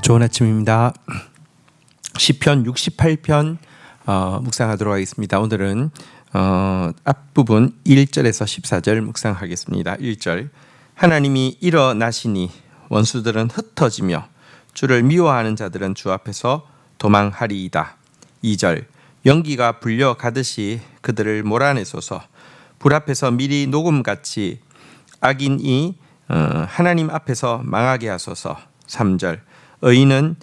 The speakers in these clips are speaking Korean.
좋은 아침입니다. 시편 68편 묵상하도록 하겠습니다. 오늘은 앞부분 1절에서 14절 묵상하겠습니다. 1절 하나님이 일어나시니 원수들은 흩어지며 주를 미워하는 자들은 주 앞에서 도망하리이다. 2절 연기가 불려 가듯이 그들을 몰아내소서. 불 앞에서 미리 녹음같이 악인이 하나님 앞에서 망하게 하소서. 3절 의인은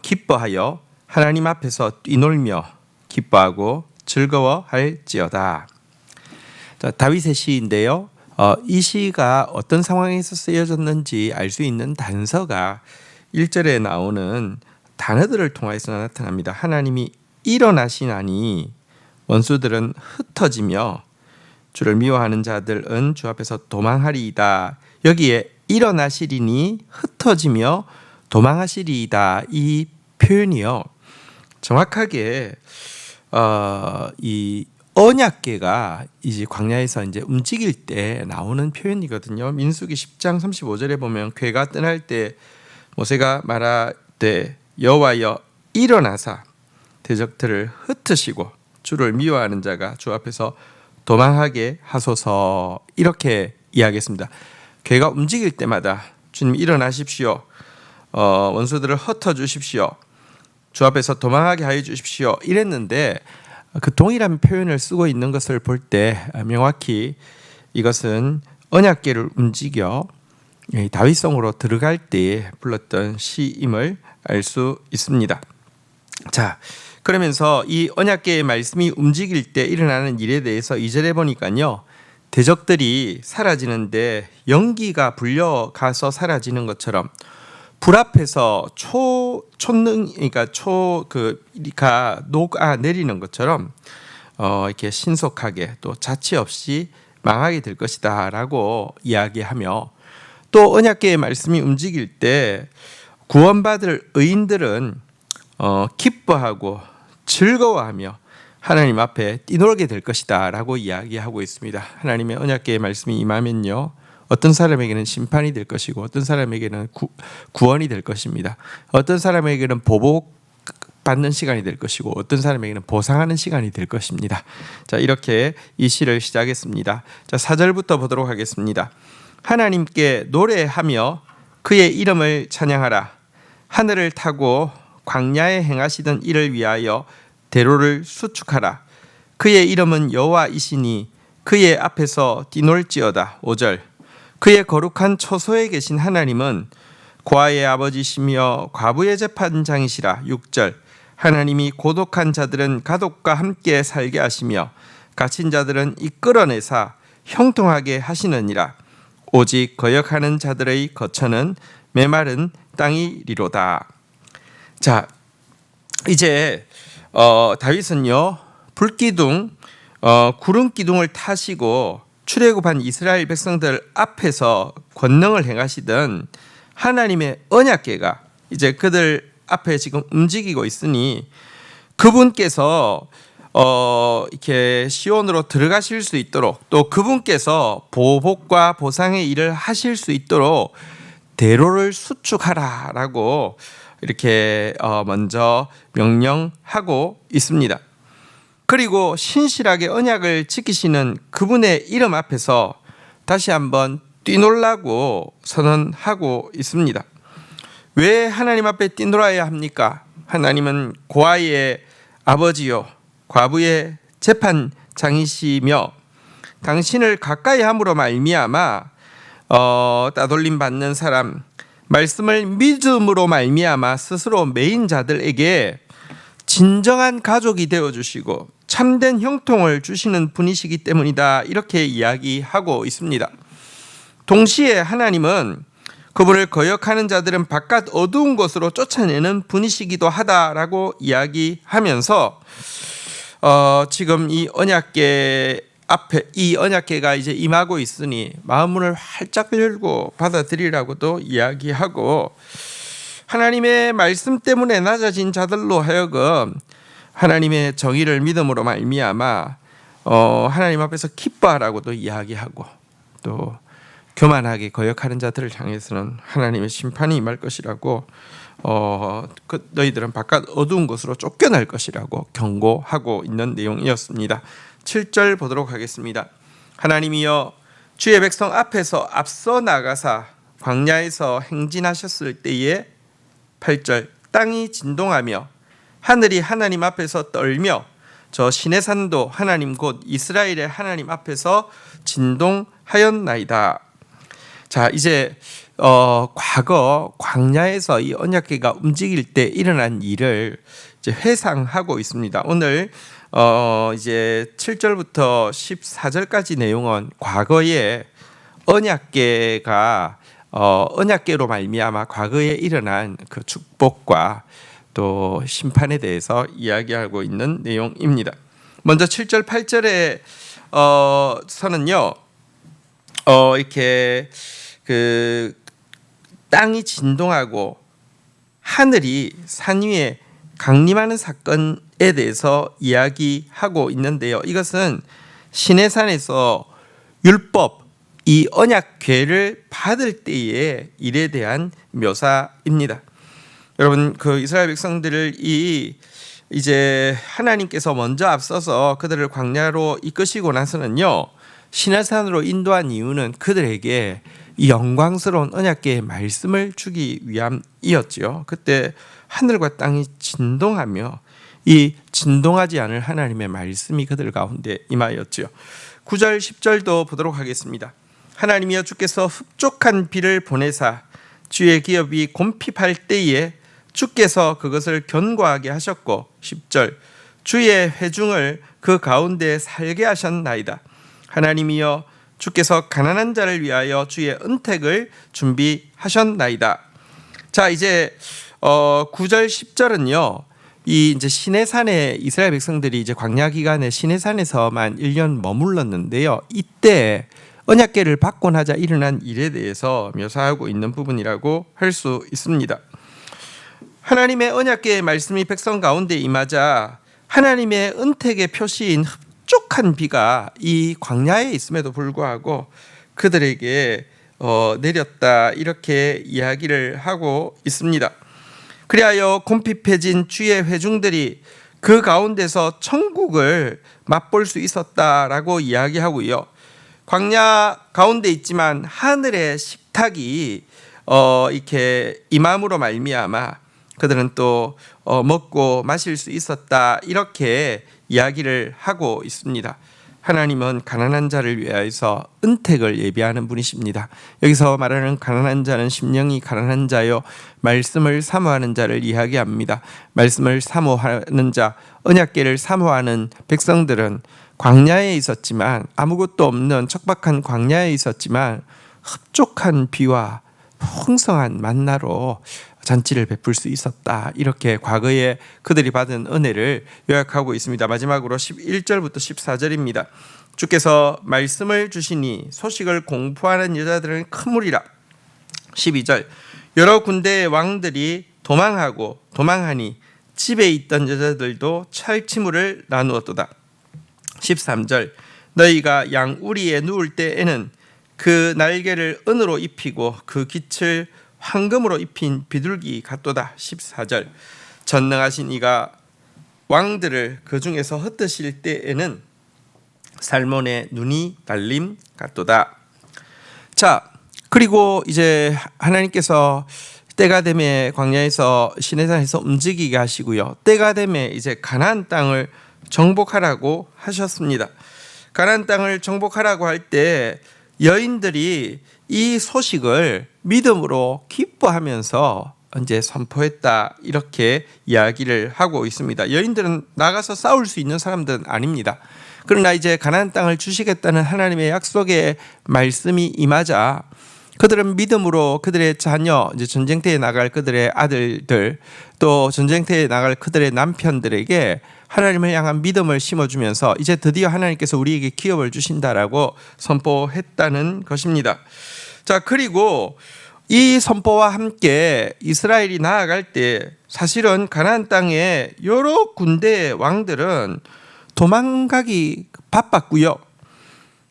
기뻐하여 하나님 앞에서 뛰놀며 기뻐하고 즐거워할지어다. 자, 다윗의 시인데요. 이 시가 어떤 상황에서 쓰여졌는지 알 수 있는 단서가 1절에 나오는 단어들을 통해서 나타납니다. 하나님이 일어나시나니 원수들은 흩어지며 주를 미워하는 자들은 주 앞에서 도망하리이다. 여기에 일어나시리니 흩어지며 도망하시리이다. 이 표현이요. 정확하게 이 언약궤가 이제 광야에서 이제 움직일 때 나오는 표현이거든요. 민수기 10장 35절에 보면 궤가 떠날 때 모세가 말하되 여호와여 일어나사 대적들을 흩으시고 주를 미워하는 자가 주 앞에서 도망하게 하소서. 이렇게 이야기했습니다. 궤가 움직일 때마다 주님 일어나십시오. 원수들을 흩어 주십시오. 주 앞에서 도망하게 하여 주십시오. 이랬는데 그 동일한 표현을 쓰고 있는 것을 볼 때 명확히 이것은 언약궤를 움직여 다윗성으로 들어갈 때 불렀던 시임을 알 수 있습니다. 자, 그러면서 이 언약궤의 말씀이 움직일 때 일어나는 일에 대해서 2절에 보니까요. 대적들이 사라지는데 연기가 불려가서 사라지는 것처럼 불 앞에서 그러니까 가 녹아 내리는 것처럼 이렇게 신속하게 또 자취 없이 망하게 될 것이다라고 이야기하며 또 언약궤의 말씀이 움직일 때 구원받을 의인들은 기뻐하고 즐거워하며 하나님 앞에 뛰놀게 될 것이다라고 이야기하고 있습니다. 하나님의 언약궤의 말씀이 임하면요. 어떤 사람에게는 심판이 될 것이고 어떤 사람에게는 구원이 될 것입니다. 어떤 사람에게는 보복받는 시간이 될 것이고 어떤 사람에게는 보상하는 시간이 될 것입니다. 자, 이렇게 이 시를 시작했습니다. 자, 4절부터 보도록 하겠습니다. 하나님께 노래하며 그의 이름을 찬양하라. 하늘을 타고 광야에 행하시던 이를 위하여 대로를 수축하라. 그의 이름은 여호와이시니 그의 앞에서 뛰놀지어다. 5절 그의 거룩한 처소에 계신 하나님은 고아의 아버지시며 과부의 재판장이시라. 6절 하나님이 고독한 자들은 가족과 함께 살게 하시며 갇힌 자들은 이끌어내사 형통하게 하시느니라. 오직 거역하는 자들의 거처는 메마른 땅이리로다. 자, 이제 다윗은요 불기둥 구름 기둥을 타시고 출애굽한 이스라엘 백성들 앞에서 권능을 행하시던 하나님의 언약궤가 이제 그들 앞에 지금 움직이고 있으니 그분께서 이렇게 시온으로 들어가실 수 있도록 또 그분께서 보복과 보상의 일을 하실 수 있도록 대로를 수축하라라고 이렇게 먼저 명령하고 있습니다. 그리고 신실하게 언약을 지키시는 그분의 이름 앞에서 다시 한번 뛰놀라고 선언하고 있습니다. 왜 하나님 앞에 뛰놀아야 합니까? 하나님은 고아의 아버지요 과부의 재판장이시며 당신을 가까이 함으로 말미암아 따돌림 받는 사람 말씀을 믿음으로 말미암아 스스로 매인 자들에게 진정한 가족이 되어주시고 참된 형통을 주시는 분이시기 때문이다. 이렇게 이야기하고 있습니다. 동시에 하나님은 그분을 거역하는 자들은 바깥 어두운 곳으로 쫓아내는 분이시기도 하다라고 이야기하면서 지금 이 언약궤 앞에 이 언약궤가 이제 임하고 있으니 마음문을 활짝 열고 받아들이라고도 이야기하고 하나님의 말씀 때문에 낮아진 자들로 하여금 하나님의 정의를 믿음으로 말미암아 하나님 앞에서 기뻐하라고도 이야기하고 또 교만하게 거역하는 자들을 향해서는 하나님의 심판이 임할 것이라고 너희들은 바깥 어두운 곳으로 쫓겨날 것이라고 경고하고 있는 내용이었습니다. 7절 보도록 하겠습니다. 하나님이여 주의 백성 앞에서 앞서 나가사 광야에서 행진하셨을 때에 8절 땅이 진동하며 하늘이 하나님 앞에서 떨며 저 시내산도 하나님 곧 이스라엘의 하나님 앞에서 진동하였나이다. 자, 이제 과거 광야에서 이 언약궤가 움직일 때 일어난 일을 이제 회상하고 있습니다. 오늘 이제 7절부터 14절까지 내용은 과거에 언약궤가 언약궤로 말미암아 과거에 일어난 그 축복과 또 심판에 대해서 이야기하고 있는 내용입니다. 먼저 7절 8절에 서는요. 이렇게 그 땅이 진동하고 하늘이 산 위에 강림하는 사건에 대해서 이야기하고 있는데요. 이것은 시내산에서 율법 이 언약궤를 받을 때의 일에 대한 묘사입니다. 여러분 그 이스라엘 백성들을 이제 하나님께서 먼저 앞서서 그들을 광야로 이끄시고 나서는요. 시내산으로 인도한 이유는 그들에게 이 영광스러운 언약궤의 말씀을 주기 위함이었지요. 그때 하늘과 땅이 진동하며 이 진동하지 않을 하나님의 말씀이 그들 가운데 임하였지요. 9절 10절도 보도록 하겠습니다. 하나님이여 주께서 흡족한 비를 보내사 주의 기업이 곰핍할 때에 주께서 그것을 견고하게 하셨고 10절 주의 회중을 그 가운데 살게 하셨나이다. 하나님이여 주께서 가난한 자를 위하여 주의 은택을 준비하셨나이다. 자, 이제 9절 10절은요. 이 이제 시내산에 이스라엘 백성들이 이제 광야 기간에 시내산에서만 1년 머물렀는데요. 이때 언약궤를 받고 나자 일어난 일에 대해서 묘사하고 있는 부분이라고 할 수 있습니다. 하나님의 언약궤의 말씀이 백성 가운데 임하자 하나님의 은택의 표시인 흡족한 비가 이 광야에 있음에도 불구하고 그들에게 내렸다 이렇게 이야기를 하고 있습니다. 그리하여 곰핍해진 주의 회중들이 그 가운데서 천국을 맛볼 수 있었다라고 이야기하고요. 광야 가운데 있지만 하늘의 식탁이 이렇게 임함으로 말미암아 그들은 또 먹고 마실 수 있었다 이렇게 이야기를 하고 있습니다. 하나님은 가난한 자를 위하여서 은택을 예비하는 분이십니다. 여기서 말하는 가난한 자는 심령이 가난한 자요 말씀을 사모하는 자를 이야기합니다. 말씀을 사모하는 자, 언약궤를 사모하는 백성들은 광야에 있었지만 아무것도 없는 척박한 광야에 있었지만 흡족한 비와 풍성한 만나로 잔치를 베풀 수 있었다. 이렇게 과거에 그들이 받은 은혜를 요약하고 있습니다. 마지막으로 11절부터 14절입니다. 주께서 말씀을 주시니 소식을 공포하는 여자들은 크무리라. 12절 여러 군대의 왕들이 도망하니 집에 있던 여자들도 찰치물을 나누었도다. 13절 너희가 양우리에 누울 때에는 그 날개를 은으로 입히고 그 깃을 황금으로 입힌 비둘기 같도다. 14절 전능하신 이가 왕들을 그 중에서 흩으실 때에는 살몬의 눈이 달림 같도다. 자, 그리고 이제 하나님께서 때가 되매 광야에서 시내산에서 움직이게 하시고요. 때가 되매 이제 가나안 땅을 정복하라고 하셨습니다. 가나안 땅을 정복하라고 할 때 여인들이 이 소식을 믿음으로 기뻐하면서 이제 선포했다 이렇게 이야기를 하고 있습니다. 여인들은 나가서 싸울 수 있는 사람들은 아닙니다. 그러나 이제 가나안 땅을 주시겠다는 하나님의 약속의 말씀이 임하자 그들은 믿음으로 그들의 자녀, 이제 전쟁터에 나갈 그들의 아들들, 또 전쟁터에 나갈 그들의 남편들에게 하나님을 향한 믿음을 심어주면서 이제 드디어 하나님께서 우리에게 기업을 주신다라고 선포했다는 것입니다. 자, 그리고 이 선포와 함께 이스라엘이 나아갈 때 사실은 가나안 땅에 여러 군대의 왕들은 도망가기 바빴고요.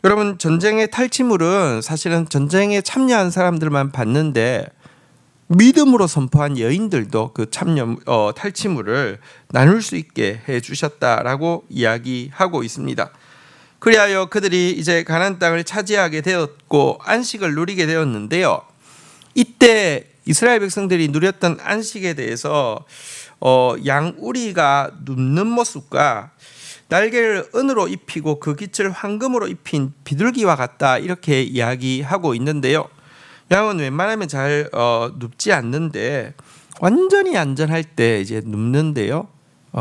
여러분, 전쟁의 탈취물은 사실은 전쟁에 참여한 사람들만 받는데 믿음으로 선포한 여인들도 그 탈취물을 나눌 수 있게 해 주셨다라고 이야기하고 있습니다. 그리하여 그들이 이제 가나안 땅을 차지하게 되었고 안식을 누리게 되었는데요. 이때 이스라엘 백성들이 누렸던 안식에 대해서 양우리가 눕는 모습과 날개를 은으로 입히고 그 깃을 황금으로 입힌 비둘기와 같다, 이렇게 이야기하고 있는데요. 양은 웬만하면 잘 눕지 않는데 완전히 안전할 때 이제 눕는데요.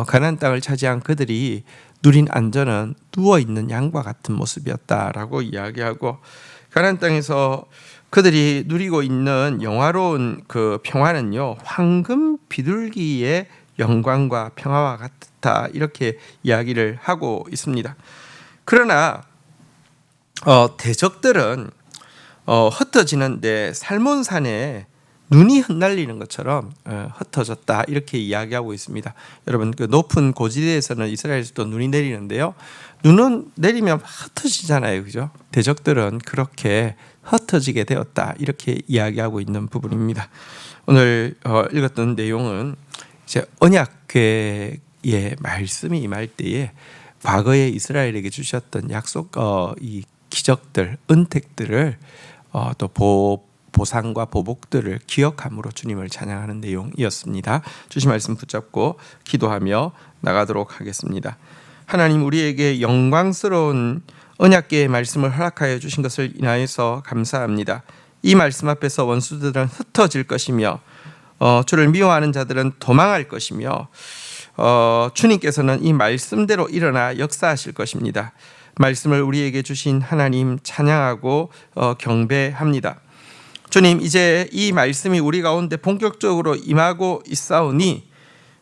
가나안 땅을 차지한 그들이 누린 안전은 누워 있는 양과 같은 모습이었다라고 이야기하고, 가나안 땅에서 그들이 누리고 있는 영화로운 그 평화는요, 황금 비둘기의 영광과 평화와 같다, 이렇게 이야기를 하고 있습니다. 그러나 대적들은 흩어지는데 살몬산에 눈이 흩날리는 것처럼 흩어졌다, 이렇게 이야기하고 있습니다. 여러분, 그 높은 고지대에서는 이스라엘에서도 눈이 내리는데요, 눈은 내리면 흩어지잖아요, 그죠? 대적들은 그렇게 흩어지게 되었다, 이렇게 이야기하고 있는 부분입니다. 오늘 읽었던 내용은 이제 언약궤의 말씀이 임할 때에 과거에 이스라엘에게 주셨던 약속, 이 기적들, 은택들을 또 보상과 보복들을 기억함으로 주님을 찬양하는 내용이었습니다. 주신 말씀 붙잡고 기도하며 나가도록 하겠습니다. 하나님, 우리에게 영광스러운 언약궤의 말씀을 허락하여 주신 것을 인하여서 감사합니다. 이 말씀 앞에서 원수들은 흩어질 것이며 주를 미워하는 자들은 도망할 것이며 주님께서는 이 말씀대로 일어나 역사하실 것입니다. 말씀을 우리에게 주신 하나님 찬양하고 경배합니다. 주님, 이제 이 말씀이 우리 가운데 본격적으로 임하고 있사오니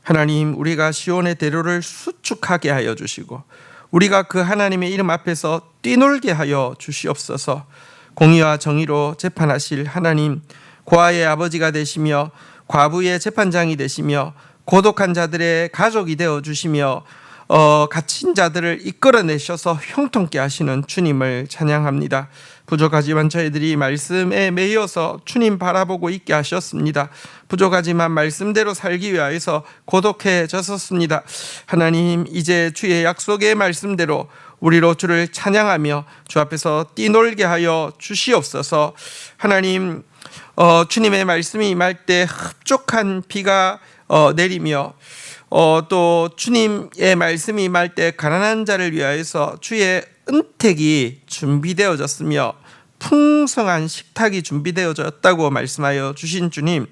하나님, 우리가 시온의 대로를 수축하게 하여 주시고 우리가 그 하나님의 이름 앞에서 뛰놀게 하여 주시옵소서. 공의와 정의로 재판하실 하나님, 고아의 아버지가 되시며 과부의 재판장이 되시며 고독한 자들의 가족이 되어 주시며 갇힌 자들을 이끌어내셔서 형통케 하시는 주님을 찬양합니다. 부족하지만 저희들이 말씀에 매여서 주님 바라보고 있게 하셨습니다. 부족하지만 말씀대로 살기 위하여서 고독해졌었습니다. 하나님, 이제 주의 약속의 말씀대로 우리로 주를 찬양하며 주 앞에서 뛰놀게 하여 주시옵소서. 하나님, 주님의 말씀이 임할 때 흡족한 비가 내리며 또 주님의 말씀이 임할 때 가난한 자를 위하여서 주의 은택이 준비되어졌으며 풍성한 식탁이 준비되어졌다고 말씀하여 주신 주님,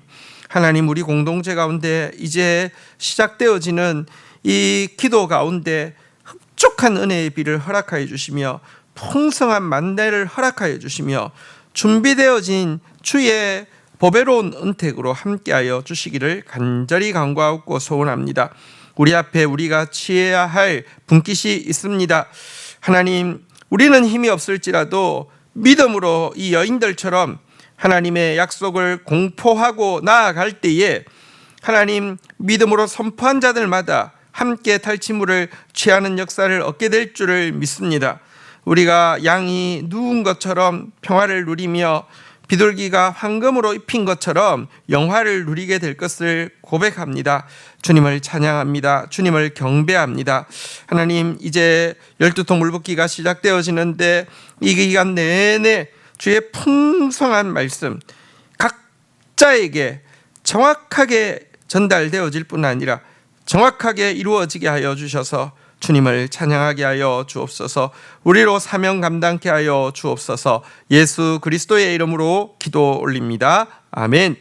하나님, 우리 공동체 가운데 이제 시작되어지는 이 기도 가운데 흡족한 은혜의 비를 허락하여 주시며 풍성한 만대를 허락하여 주시며 준비되어진 주의 보배로운 은택으로 함께하여 주시기를 간절히 간구하고 소원합니다. 우리 앞에 우리가 취해야 할 분깃이 있습니다. 하나님, 우리는 힘이 없을지라도 믿음으로 이 여인들처럼 하나님의 약속을 공포하고 나아갈 때에 하나님, 믿음으로 선포한 자들마다 함께 탈취물을 취하는 역사를 얻게 될 줄을 믿습니다. 우리가 양이 누운 것처럼 평화를 누리며 비둘기가 황금으로 입힌 것처럼 영화를 누리게 될 것을 고백합니다. 주님을 찬양합니다. 주님을 경배합니다. 하나님, 이제 12통 물붓기가 시작되어지는데 이 기간 내내 주의 풍성한 말씀 각자에게 정확하게 전달되어질 뿐 아니라 정확하게 이루어지게 하여 주셔서 주님을 찬양하게 하여 주옵소서. 우리로 사명 감당케 하여 주옵소서. 예수 그리스도의 이름으로 기도 올립니다. 아멘.